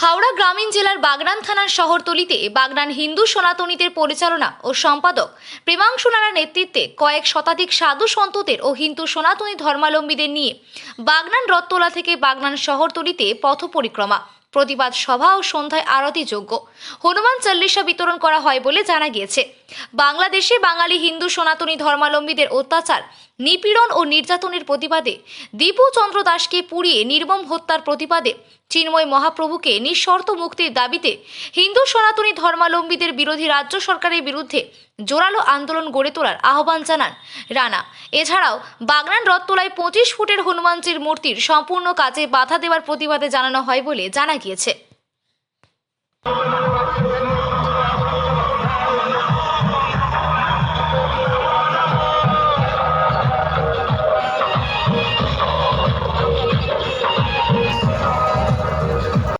হাওড়া গ্রামীণ জেলার বাগনান থানার শহরতলিতে বাগনান হিন্দু সনাতনীদের পরিচালনা ও সম্পাদক প্রেমাংশু নারার নেতৃত্বে কয়েক শতাধিক সাধু সন্তদের ও হিন্দু সনাতনী ধর্মাবলম্বীদের নিয়ে বাগনান রথতলা থেকে বাগনান শহরতলিতে পথ পরিক্রমা, প্রতিবাদ সভা ও সন্ধ্যায় আরতি যজ্ঞ, হনুমান চল্লিশা বিতরণ করা হয় বলে জানা গিয়েছে। বাংলাদেশে বাঙালি হিন্দু সনাতনী ধর্মাবলম্বীদের অত্যাচার, নিপীড়ন ও নির্যাতনের প্রতিবাদে, দীপু চন্দ্র দাসকে পুড়িয়ে নির্মম হত্যার প্রতিবাদে, চিন্ময় মহাপ্রভুকে নিঃশর্ত মুক্তির দাবিতে হিন্দু সনাতনী ধর্মাবলম্বীদের বিরোধী রাজ্য সরকারের বিরুদ্ধে জোরালো আন্দোলন গড়ে তোলার আহ্বান জানান রানা। এছাড়াও বাগনান রথতলায় 25 ফুটের হনুমানজির মূর্তির সম্পূর্ণ কাজে বাধা দেওয়ার প্রতিবাদে জানানো হয় বলে জানা গিয়েছে।